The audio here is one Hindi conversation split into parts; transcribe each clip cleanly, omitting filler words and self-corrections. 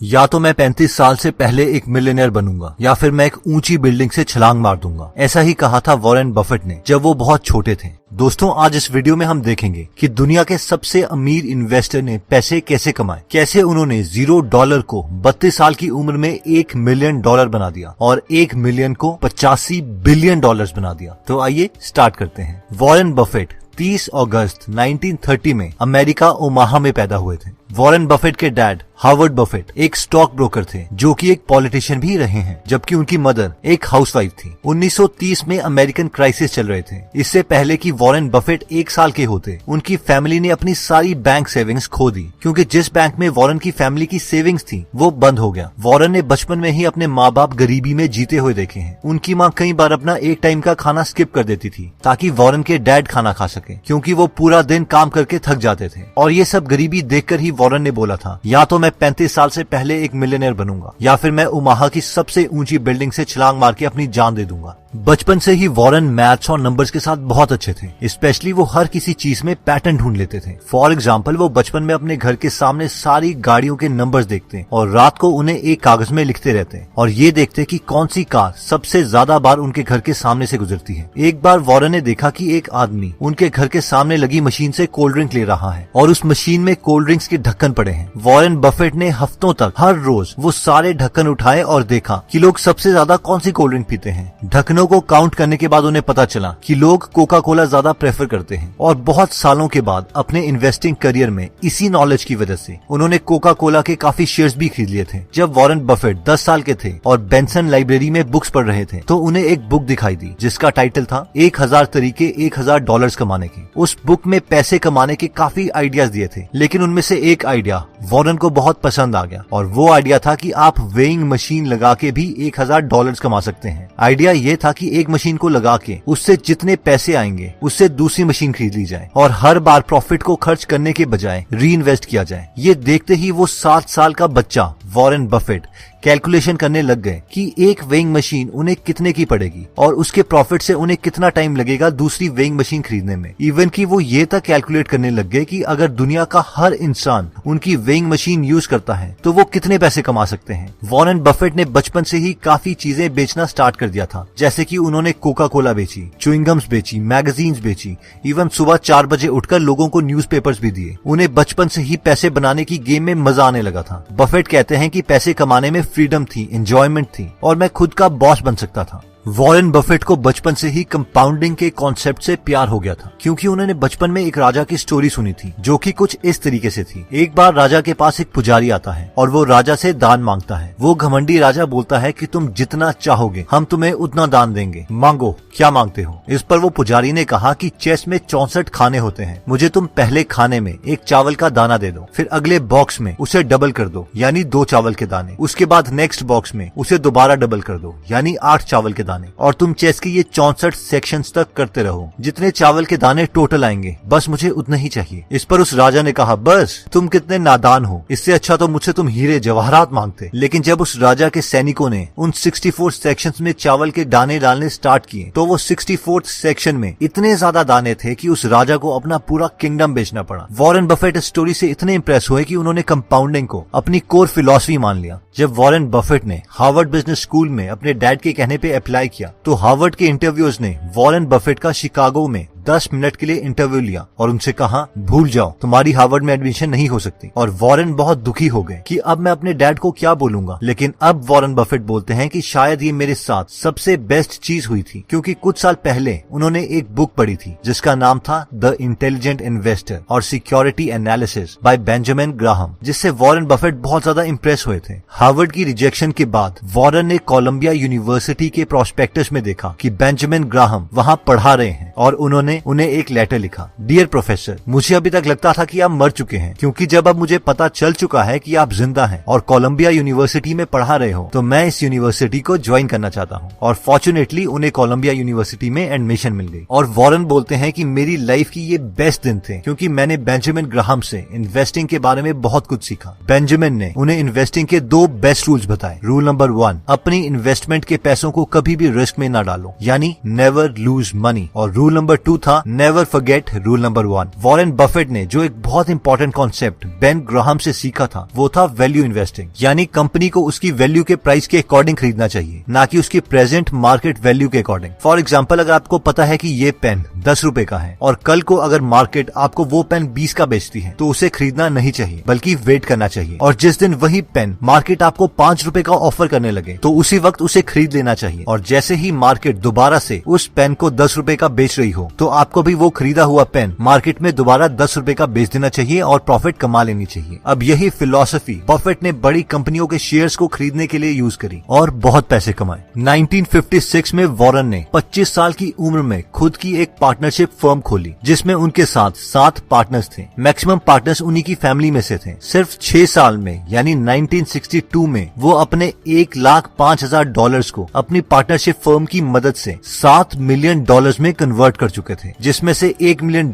या तो मैं 35 साल से पहले एक मिलियनेयर बनूंगा या फिर मैं एक ऊंची बिल्डिंग से छलांग मार दूंगा। ऐसा ही कहा था वॉरेन बफेट ने जब वो बहुत छोटे थे। दोस्तों, आज इस वीडियो में हम देखेंगे कि दुनिया के सबसे अमीर इन्वेस्टर ने पैसे कैसे कमाए, कैसे उन्होंने $0 को 32 साल की उम्र में $1 मिलियन बना दिया और 1 मिलियन को $85 बिलियन बना दिया। तो आइए स्टार्ट करते हैं। वॉरेन बफेट 30 अगस्त 1930 में अमेरिका ओमाहा में पैदा हुए थे। वॉरेन बफेट के डैड हार्वर्ड बफेट एक स्टॉक ब्रोकर थे जो कि एक पॉलिटिशियन भी रहे हैं, जबकि उनकी मदर एक हाउसवाइफ थी। 1930 में अमेरिकन क्राइसिस चल रहे थे। इससे पहले कि वॉरेन बफेट 1 साल के होते, उनकी फैमिली ने अपनी सारी बैंक सेविंग्स खो दी, क्योंकि जिस बैंक में वॉरेन की फैमिली की सेविंग्स थी वो बंद हो गया। वॉरेन ने बचपन में ही अपने माँ बाप गरीबी में जीते हुए देखे हैं। उनकी माँ कई बार अपना एक टाइम का खाना स्किप कर देती थी ताकि वॉरेन के डैड खाना खा सके, क्योंकि वो पूरा दिन काम करके थक जाते थे। और ये सब गरीबी देखकर ही वॉरेन ने बोला था, या तो मैं 35 साल से पहले एक मिलियनेयर बनूंगा या फिर मैं ओमाहा की सबसे ऊंची बिल्डिंग से छलांग मार के अपनी जान दे दूंगा। बचपन से ही वॉरेन मैथ्स और नंबर्स के साथ बहुत अच्छे थे। स्पेशली वो हर किसी चीज में पैटर्न ढूंढ लेते थे। फॉर एग्जाम्पल, वो बचपन में अपने घर के सामने सारी गाड़ियों के नंबर्स देखते और रात को उन्हें एक कागज में लिखते रहते और ये देखते कि कौन सी कार सबसे ज्यादा बार उनके घर के सामने से गुजरती है। एक बार वॉरेन ने देखा कि एक आदमी उनके घर के सामने लगी मशीन से कोल्ड ड्रिंक ले रहा है और उस मशीन में कोल्ड ड्रिंक्स के ढक्कन पड़े हैं। वॉरेन बफेट ने हफ्तों तक हर रोज वो सारे ढक्कन उठाए और देखा कि लोग सबसे ज्यादा कौन सी कोल्ड ड्रिंक पीते हैं। ढक्कनों को काउंट करने के बाद उन्हें पता चला कि लोग कोका कोला ज्यादा प्रेफर करते हैं। और बहुत सालों के बाद अपने इन्वेस्टिंग करियर में इसी नॉलेज की वजह से उन्होंने कोका कोला के काफी शेयर्स भी खरीद लिए थे। जब वॉरेन बफेट 10 साल के थे और बेंसन लाइब्रेरी में बुक्स पढ़ रहे थे तो उन्हें एक बुक दिखाई दी जिसका टाइटल था 1000 तरीके $1000 कमाने के। उस बुक में पैसे कमाने के काफी आइडियाज दिए थे, लेकिन उनमें से एक आइडिया वॉरेन को बहुत पसंद आ गया और वो आइडिया था कि आप वेइंग मशीन लगा के भी $1000 कमा सकते हैं। आइडिया ये था कि एक मशीन को लगा के उससे जितने पैसे आएंगे उससे दूसरी मशीन खरीद ली जाए और हर बार प्रॉफिट को खर्च करने के बजाय री इन्वेस्ट किया जाए। ये देखते ही वो 7 साल का बच्चा वॉरेन बफेट कैलकुलेशन करने लग गए कि एक वेइंग मशीन उन्हें कितने की पड़ेगी और उसके प्रॉफिट से उन्हें कितना टाइम लगेगा दूसरी वेइंग मशीन खरीदने में। इवन कि वो ये तक कैलकुलेट करने लग गए कि अगर दुनिया का हर इंसान उनकी वेइंग मशीन यूज करता है तो वो कितने पैसे कमा सकते हैं। वॉरेन बफेट ने बचपन से ही काफी चीजें बेचना स्टार्ट कर दिया था, जैसे कि उन्होंने कोका कोला बेची, च्युइंगम्स बेची, मैगजीन्स बेची, इवन सुबह 4 बजे उठकर लोगों को न्यूज़पेपर्स भी दिए। उन्हें बचपन से ही पैसे बनाने की गेम में मजा आने लगा था। बफेट कहते हैं कि पैसे कमाने में फ्रीडम थी, एंजॉयमेंट थी और मैं खुद का बॉस बन सकता था। वॉरेन बफेट को बचपन से ही कंपाउंडिंग के कॉन्सेप्ट से प्यार हो गया था, क्योंकि उन्होंने बचपन में एक राजा की स्टोरी सुनी थी जो कि कुछ इस तरीके से थी। एक बार राजा के पास एक पुजारी आता है और वो राजा से दान मांगता है। वो घमंडी राजा बोलता है कि तुम जितना चाहोगे हम तुम्हें उतना दान देंगे, मांगो क्या मांगते हो। इस पर वो पुजारी ने कहा कि चेस में 64 खाने होते हैं, मुझे तुम पहले खाने में एक चावल का दाना दे दो, फिर अगले बॉक्स में उसे डबल कर दो यानी 2 चावल के दाने, उसके बाद नेक्स्ट बॉक्स में उसे दोबारा डबल कर दो यानी 8 चावल के दाने, और तुम चेस की ये 64 सेक्शंस तक करते रहो। जितने चावल के दाने टोटल आएंगे बस मुझे उतना ही चाहिए। इस पर उस राजा ने कहा, बस तुम कितने नादान हो, इससे अच्छा तो मुझसे तुम हीरे जवाहरात मांगते। लेकिन जब उस राजा के सैनिकों ने उन 64 सेक्शंस में चावल के दाने डालने स्टार्ट किए तो वो 64th सेक्शन में इतने ज्यादा दाने थे कि उस राजा को अपना पूरा किंगडम बेचना पड़ा। वॉरेन बफेट इस स्टोरी से इतने इंप्रेस हुए कि उन्होंने कंपाउंडिंग को अपनी कोर फिलॉसफी मान लिया। जब वॉरेन बफेट ने हार्वर्ड बिजनेस स्कूल में अपने डैड के कहने पे अप्लाई किया तो हार्वर्ड के इंटरव्यूअर्स ने वॉरेन बफेट का शिकागो में 10 मिनट के लिए इंटरव्यू लिया और उनसे कहा, भूल जाओ, तुम्हारी हार्वर्ड में एडमिशन नहीं हो सकती। और वॉरेन बहुत दुखी हो गए कि अब मैं अपने डैड को क्या बोलूंगा। लेकिन अब वॉरेन बफेट बोलते हैं कि शायद ये मेरे साथ सबसे बेस्ट चीज हुई थी, क्योंकि कुछ साल पहले उन्होंने एक बुक पढ़ी थी जिसका नाम था द इंटेलिजेंट इन्वेस्टर और security analysis bye Benjamin Graham, जिससे वॉरेन बफेट बहुत ज्यादा इंप्रेस हुए थे। हार्वर्ड की रिजेक्शन के बाद वॉरेन ने कोलंबिया यूनिवर्सिटी के प्रोस्पेक्टस में देखा कि बेंजामिन ग्राहम वहाँ पढ़ा रहे हैं और उन्होंने उन्हें एक लेटर लिखा, डियर प्रोफेसर, मुझे अभी तक लगता था कि आप मर चुके हैं, क्योंकि जब अब मुझे पता चल चुका है कि आप जिंदा हैं और कोलंबिया यूनिवर्सिटी में पढ़ा रहे हो तो मैं इस यूनिवर्सिटी को ज्वाइन करना चाहता हूँ। और फॉर्चुनेटली उन्हें कोलंबिया यूनिवर्सिटी में एडमिशन मिल गई। और वॉरेन बोलते हैं कि मेरी लाइफ की ये बेस्ट दिन थे, क्योंकि मैंने बेंजामिन ग्राहम से इन्वेस्टिंग के बारे में बहुत कुछ सीखा। बेंजामिन ने उन्हें इन्वेस्टिंग के 2 बेस्ट रूल्स बताए। रूल नंबर 1, अपनी इन्वेस्टमेंट के पैसों को कभी भी रिस्क में न डालो, यानी नेवर लूज मनी। और रूल नंबर 2 था never forget rule number 1। Warren Buffett ने जो एक बहुत इंपॉर्टेंट कॉन्सेप्ट बेन ग्राहम से सीखा था वो था वैल्यू इन्वेस्टिंग, यानी कंपनी को उसकी वैल्यू के प्राइस के अकॉर्डिंग खरीदना चाहिए, ना कि उसकी प्रेजेंट मार्केट वैल्यू के अकॉर्डिंग। फॉर एग्जाम्पल, अगर आपको पता है कि ये पेन 10 रुपए का है और कल को अगर मार्केट आपको वो पेन 20 का बेचती है तो उसे खरीदना नहीं चाहिए बल्कि वेट करना चाहिए, और जिस दिन वही पेन मार्केट आपको 5 रुपए का ऑफर करने लगे तो उसी वक्त उसे खरीद लेना चाहिए। और जैसे ही मार्केट दोबारा से उस पेन को 10 रुपए का बेच रही हो तो आपको भी वो खरीदा हुआ पेन मार्केट में दोबारा 10 रुपए का बेच देना चाहिए और प्रॉफिट कमा लेनी चाहिए। अब यही फिलॉसफी बफेट ने बड़ी कंपनियों के शेयर्स को खरीदने के लिए यूज करी और बहुत पैसे कमाए। 1956 में वॉरेन ने 25 साल की उम्र में खुद की एक पार्टनरशिप फर्म खोली जिसमें उनके साथ 7 पार्टनर्स थे। मैक्सिमम पार्टनर्स उन्हीं की फैमिली में से थे। सिर्फ 6 साल में यानी 1962 में वो अपने $1,05,000 को अपनी पार्टनरशिप फर्म की मदद से $7 मिलियन में कन्वर्ट कर चुके थे, जिसमें से $1 मिलियन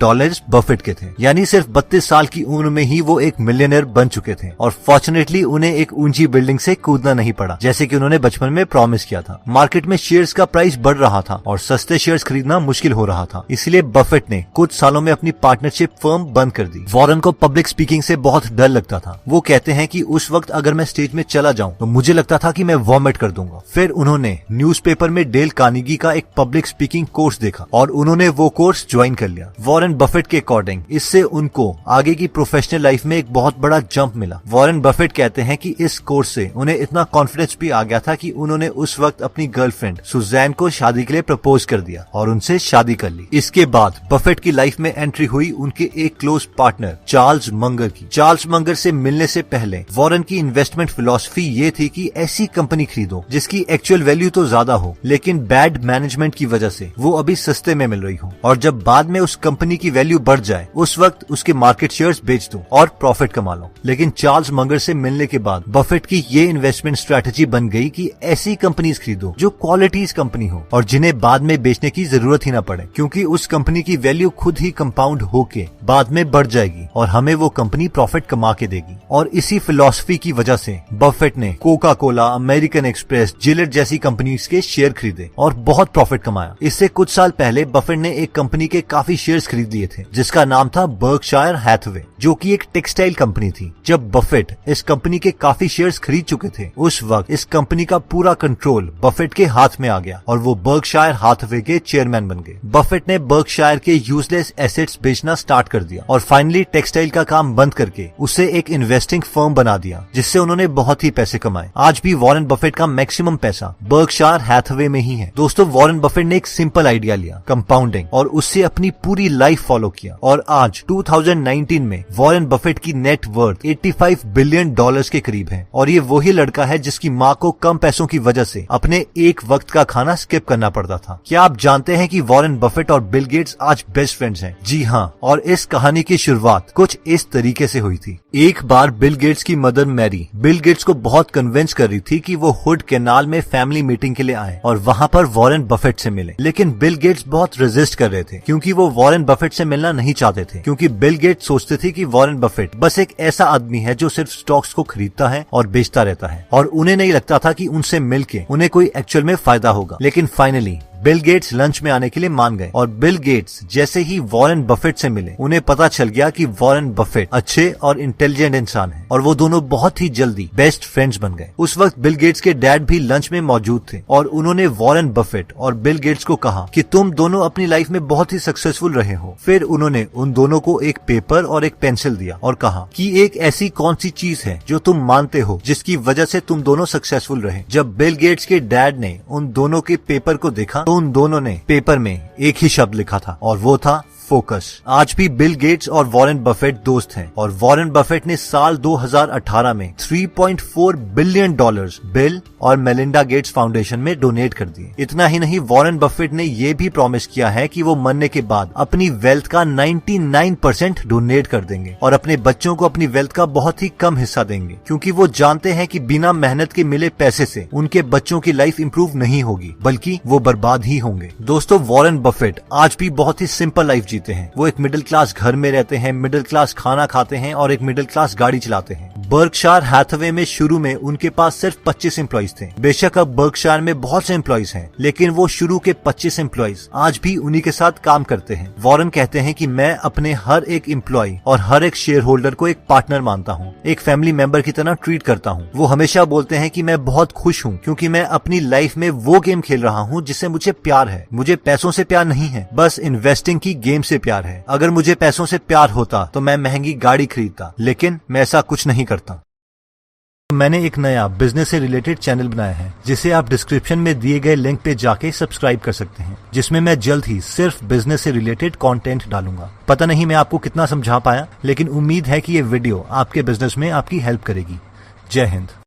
बफेट के थे। यानी सिर्फ 32 साल की उम्र में ही वो एक मिलियनर बन चुके थे। और फॉर्चुनेटली उन्हें एक ऊंची बिल्डिंग से कूदना नहीं पड़ा जैसे कि उन्होंने बचपन में प्रॉमिस किया था। मार्केट में शेयर्स का प्राइस बढ़ रहा था और सस्ते शेयर्स खरीदना मुश्किल हो रहा था, इसलिए बफेट ने कुछ सालों में अपनी पार्टनरशिप फर्म बंद कर दी। वॉरेन को पब्लिक स्पीकिंग से बहुत डर लगता था। वो कहते हैं कि उस वक्त अगर मैं स्टेज में चला जाऊं तो मुझे लगता था कि मैं वॉमिट कर दूंगा। फिर उन्होंने न्यूज़पेपर में डेल कार्नेगी का एक पब्लिक स्पीकिंग कोर्स देखा और उन्होंने वो कोर्स ज्वाइन कर लिया। वॉरेन बफेट के अकॉर्डिंग इससे उनको आगे की प्रोफेशनल लाइफ में एक बहुत बड़ा जंप मिला। वॉरेन बफेट कहते हैं कि इस कोर्स से उन्हें इतना कॉन्फिडेंस भी आ गया था कि उन्होंने उस वक्त अपनी गर्लफ्रेंड सुजैन को शादी के लिए प्रपोज कर दिया और उनसे शादी कर ली। इसके बाद बफेट की लाइफ में एंट्री हुई उनके एक क्लोज पार्टनर चार्ल्स मंगर की। चार्ल्स मंगर से मिलने से पहले वॉरेन की इन्वेस्टमेंट फिलॉसफी ये थी कि ऐसी कंपनी खरीदो जिसकी एक्चुअल वैल्यू तो ज्यादा हो लेकिन बैड मैनेजमेंट की वजह से वो अभी सस्ते में मिल रही हो, और जब बाद में उस कंपनी की वैल्यू बढ़ जाए उस वक्त उसके मार्केट शेयर्स बेच दो और प्रॉफिट कमा लो। लेकिन चार्ल्स मंगर से मिलने के बाद बफेट की ये इन्वेस्टमेंट स्ट्रेटेजी बन गई कि ऐसी कंपनीज खरीदो जो क्वालिटीज कंपनी हो और जिन्हें बाद में बेचने की जरूरत ही ना पड़े, क्योंकि उस कंपनी की वैल्यू खुद ही कंपाउंड होके बाद में बढ़ जाएगी और हमें वो कंपनी प्रॉफिट कमा के देगी। और इसी फिलॉसफी की वजह से बफेट ने Coca Cola, American express, Gillette जैसी कंपनीज के शेयर खरीदे और बहुत प्रॉफिट कमाया। इससे कुछ साल पहले बफेट ने एक कंपनी के काफी शेयर्स खरीद लिए थे जिसका नाम था बर्कशायर हैथवे, जो कि एक टेक्सटाइल कंपनी थी। जब बफेट इस कंपनी के काफी शेयर्स खरीद चुके थे उस वक्त इस कंपनी का पूरा कंट्रोल बफेट के हाथ में आ गया और वो बर्कशायर हैथवे के चेयरमैन बन गए। बफेट ने बर्कशायर के यूजलेस एसेट्स बेचना स्टार्ट कर दिया और फाइनली टेक्सटाइल का काम बंद करके उसे एक इन्वेस्टिंग फर्म बना दिया जिससे उन्होंने बहुत ही पैसे कमाए। आज भी वॉरेन बफेट का मैक्सिमम पैसा बर्कशायर हैथवे में ही है। दोस्तों, वॉरेन बफेट ने एक सिंपल आइडिया लिया, कंपाउंडिंग, और उससे अपनी पूरी लाइफ फॉलो किया और आज 2019 में वॉरेन बफेट की नेट वर्थ $85 बिलियन के करीब है। और ये वही लड़का है जिसकी माँ को कम पैसों की वजह से अपने एक वक्त का खाना स्किप करना पड़ता था। क्या आप जानते हैं कि वॉरेन बफेट और बिल गेट्स आज बेस्ट फ्रेंड्स हैं? जी हाँ, और इस कहानी की शुरुआत कुछ इस तरीके से हुई थी। एक बार बिल गेट्स की मदर मैरी बिल गेट्स को बहुत कन्विंस कर रही थी कि वो हुड कैनाल में फैमिली मीटिंग के लिए आए और वहाँ पर वॉरेन बफेट से मिले। लेकिन बिल गेट्स बहुत रेजिस्ट कर रहे थे क्योंकि वो वॉरेन बफेट से मिलना नहीं चाहते थे, क्योंकि बिल गेट्स सोचते थे कि वॉरेन बफेट बस एक ऐसा आदमी है जो सिर्फ स्टॉक्स को खरीदता है और बेचता रहता है, और उन्हें नहीं लगता था कि उनसे मिलके उन्हें कोई एक्चुअल में फायदा होगा। लेकिन फाइनली बिल गेट्स लंच में आने के लिए मान गए और बिल गेट्स जैसे ही वॉरेन बफेट से मिले उन्हें पता चल गया कि वॉरेन बफेट अच्छे और इंटेलिजेंट इंसान हैं और वो दोनों बहुत ही जल्दी बेस्ट फ्रेंड्स बन गए। उस वक्त बिल गेट्स के डैड भी लंच में मौजूद थे और उन्होंने वॉरेन बफेट और बिल गेट्स को कहा कि तुम दोनों अपनी लाइफ में बहुत ही सक्सेसफुल रहे हो। फिर उन्होंने उन दोनों को एक पेपर और एक पेंसिल दिया और कहा कि एक ऐसी कौन सी चीज है जो तुम मानते हो जिसकी वजह से तुम दोनों सक्सेसफुल रहे। जब बिल गेट्स के डैड ने उन दोनों के पेपर को देखा तो उन दोनों ने पेपर में एक ही शब्द लिखा था और वो था फोकस। आज भी बिल गेट्स और वॉरेन बफेट दोस्त हैं और वॉरेन बफेट ने साल 2018 में $3.4 बिलियन बिल और मेलिंडा गेट्स फाउंडेशन में डोनेट कर दिए। इतना ही नहीं, वॉरेन बफेट ने ये भी प्रॉमिस किया है कि वो मरने के बाद अपनी वेल्थ का 99% डोनेट कर देंगे और अपने बच्चों को अपनी वेल्थ का बहुत ही कम हिस्सा देंगे, क्योंकि वो जानते हैं कि बिना मेहनत के मिले पैसे से उनके बच्चों की लाइफ इंप्रूव नहीं होगी बल्कि वो बर्बाद ही होंगे। दोस्तों, वॉरेन बफेट आज भी बहुत ही सिंपल लाइफ जीते हैं। वो एक मिडिल क्लास घर में रहते हैं, मिडिल क्लास खाना खाते हैं और एक मिडिल क्लास गाड़ी चलाते हैं। बर्कशायर हैथवे में शुरू में उनके पास सिर्फ 25 एम्प्लॉइज थे। बेशक अब बर्कशायर में बहुत से एम्प्लॉइज हैं, लेकिन वो शुरू के 25 एम्प्लॉइज आज भी उन्हीं के साथ काम करते हैं। वॉरेन कहते हैं कि मैं अपने हर एक एम्प्लॉय और हर एक शेयर होल्डर को एक पार्टनर मानता हूँ, एक फैमिली मेंबर की तरह ट्रीट करता हूँ। वो हमेशा बोलते हैं कि मैं बहुत खुश हूँ क्योंकि मैं अपनी लाइफ में वो गेम खेल रहा हूँ जिससे मुझे प्यार है। मुझे पैसों से प्यार नहीं है, बस इन्वेस्टिंग की गेम से प्यार है। अगर मुझे पैसों से प्यार होता तो मैं महंगी गाड़ी खरीदता, लेकिन मैं ऐसा कुछ नहीं करता। मैंने एक नया बिजनेस से रिलेटेड चैनल बनाया है जिसे आप डिस्क्रिप्शन में दिए गए लिंक पे जाके सब्सक्राइब कर सकते हैं, जिसमें मैं जल्द ही सिर्फ बिजनेस से रिलेटेड कंटेंट डालूंगा। पता नहीं मैं आपको कितना समझा पाया, लेकिन उम्मीद है कि ये वीडियो आपके बिजनेस में आपकी हेल्प करेगी। जय हिंद।